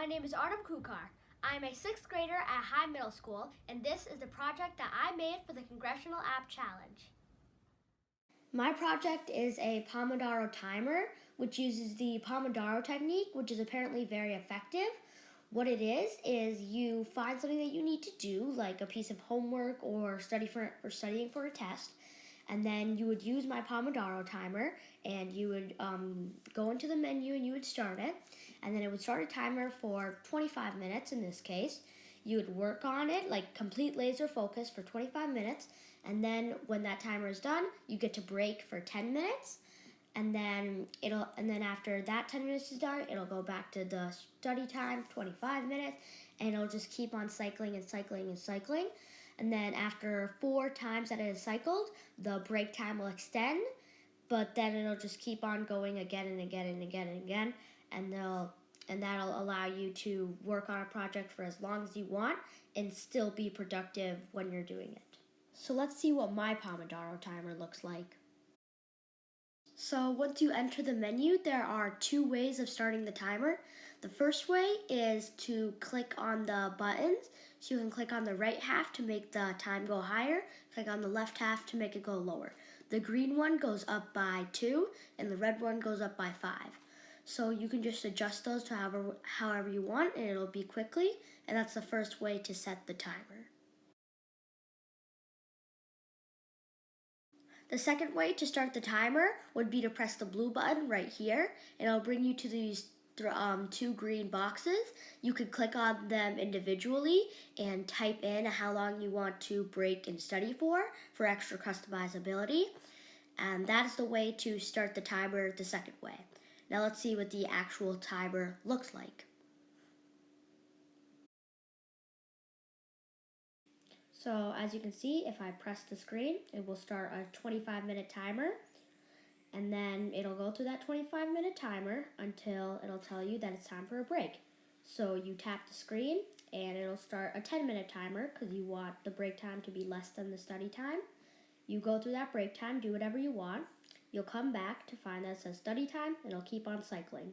My name is Arnav Kukar. I am a 6th grader at High Middle School, and this is the project that I made for the Congressional App Challenge. My project is a Pomodoro timer, which uses the Pomodoro technique, which is apparently very effective. What it is you find something that you need to do, like a piece of homework or studying for a test, and then you would use my Pomodoro timer, and you would go into the menu and you would start it, and then it would start a timer for 25 minutes in this case. You would work on it, like complete laser focus for 25 minutes, and then when that timer is done, you get to break for 10 minutes, and then after that 10 minutes is done, it'll go back to the study time, 25 minutes, and it'll just keep on cycling and cycling and cycling. And then after 4 times that it is cycled, the break time will extend, but then it'll just keep on going again and again and again and again, and that'll allow you to work on a project for as long as you want and still be productive when you're doing it. So let's see what my Pomodoro timer looks like. So once you enter the menu, there are 2 ways of starting the timer. The first way is to click on the buttons. So you can click on the right half to make the time go higher, click on the left half to make it go lower. The green one goes up by 2 and the red one goes up by 5. So you can just adjust those to however you want, and it'll be quickly, and that's the first way to set the timer. The second way to start the timer would be to press the blue button right here, and it'll bring you to these 2 green boxes. You could click on them individually and type in how long you want to break and study for extra customizability. And that is the way to start the timer the second way. Now let's see what the actual timer looks like. So as you can see, if I press the screen, it will start a 25-minute timer, and then it'll go through that 25-minute timer until it'll tell you that it's time for a break. So you tap the screen and it'll start a 10-minute timer because you want the break time to be less than the study time. You go through that break time, do whatever you want. You'll come back to find that it says study time, and it'll keep on cycling.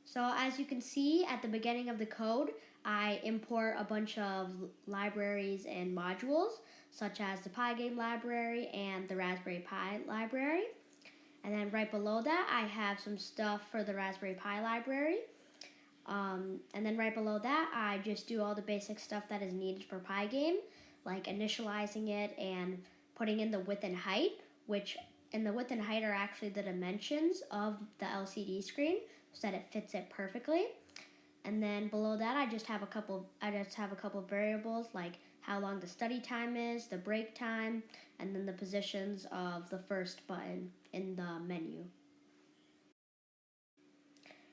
So as you can see at the beginning of the code, I import a bunch of libraries and modules, such as the Pygame library and the Raspberry Pi library. And then right below that, I have some stuff for the Raspberry Pi library. And then right below that, I just do all the basic stuff that is needed for Pygame, like initializing it and putting in the width and height, which in the width and height are actually the dimensions of the LCD screen, so that it fits it perfectly. And then below that, I just have a couple variables like how long the study time is, the break time, and then the positions of the first button in the menu.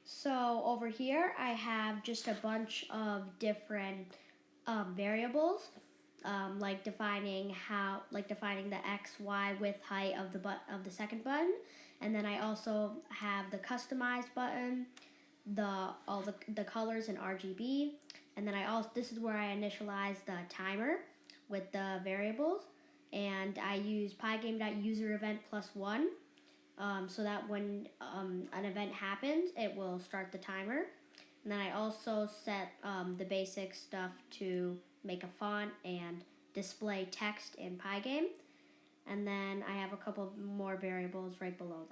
So over here, I have just a bunch of different variables, like defining the X, Y, width, height of the second button, and then I also have the customize button, all the colors in RGB, and then this is where I initialize the timer with the variables, and I use pygame.userEvent+1, so that when an event happens, it will start the timer. And then I also set the basic stuff to make a font and display text in Pygame. And then I have a couple more variables right below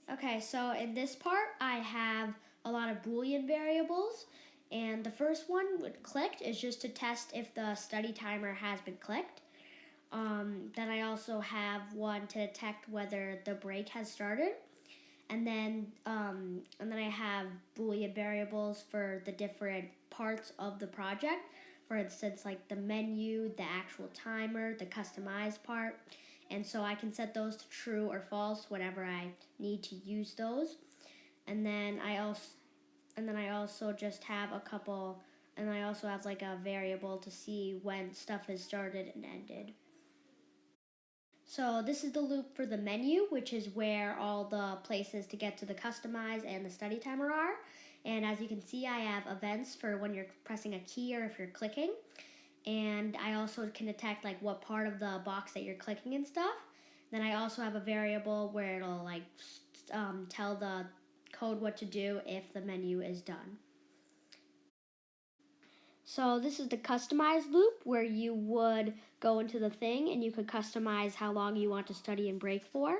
that. Okay, so in this part, I have a lot of Boolean variables. And the first one, clicked, is just to test if the study timer has been clicked. Then I also have one to detect whether the break has started. And then I have Boolean variables for the different parts of the project. For instance, like the menu, the actual timer, the customized part. And so I can set those to true or false whenever I need to use those. And then I also just have I also have like a variable to see when stuff has started and ended. So this is the loop for the menu, which is where all the places to get to the customize and the study timer are. And as you can see, I have events for when you're pressing a key or if you're clicking. And I also can detect like what part of the box that you're clicking and stuff. Then I also have a variable where it'll like tell the code what to do if the menu is done. So this is the customize loop where you would go into the thing and you could customize how long you want to study and break for.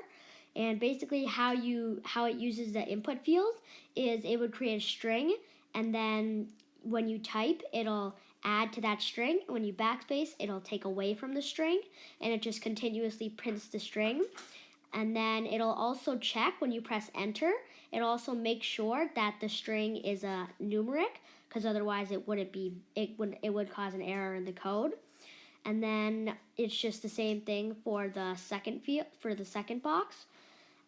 And basically how it uses the input field is it would create a string, and then when you type, it'll add to that string. When you backspace, it'll take away from the string, and it just continuously prints the string. And then it'll also check when you press enter. It'll also make sure that the string is a numeric, because otherwise it would cause an error in the code. And then it's just the same thing for the second field, for the second box.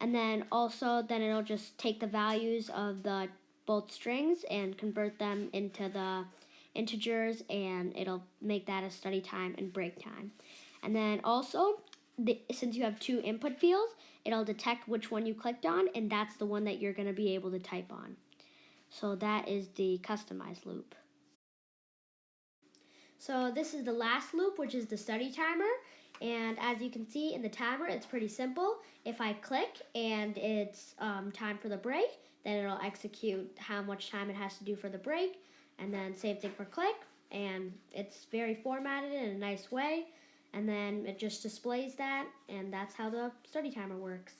And then it'll just take the values of the both strings and convert them into the integers, and it'll make that a study time and break time. And then also, since you have two input fields, it'll detect which one you clicked on, and that's the one that you're going to be able to type on. So that is the customize loop. So this is the last loop, which is the study timer. And as you can see in the timer, it's pretty simple. If I click and it's time for the break, then it'll execute how much time it has to do for the break. And then same thing for click, and it's very formatted in a nice way. And then it just displays that, and that's how the study timer works.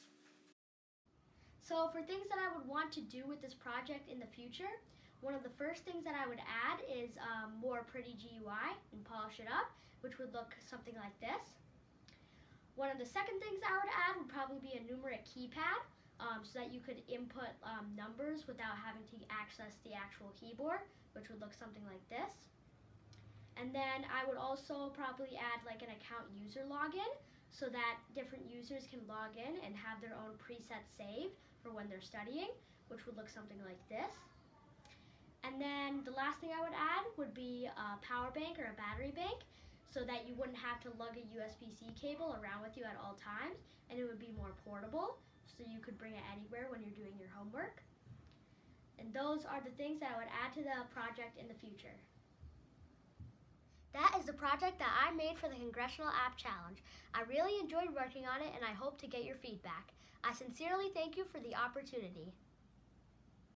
So for things that I would want to do with this project in the future, one of the first things that I would add is more pretty GUI and polish it up, which would look something like this. One of the second things I would add would probably be a numeric keypad, so that you could input numbers without having to access the actual keyboard, which would look something like this. And then I would also probably add like an account user login, so that different users can log in and have their own presets saved for when they're studying, which would look something like this. And then the last thing I would add would be a power bank or a battery bank, so that you wouldn't have to lug a USB-C cable around with you at all times, and it would be more portable, so you could bring it anywhere when you're doing your homework. And those are the things that I would add to the project in the future. That is the project that I made for the Congressional App Challenge. I really enjoyed working on it, and I hope to get your feedback. I sincerely thank you for the opportunity.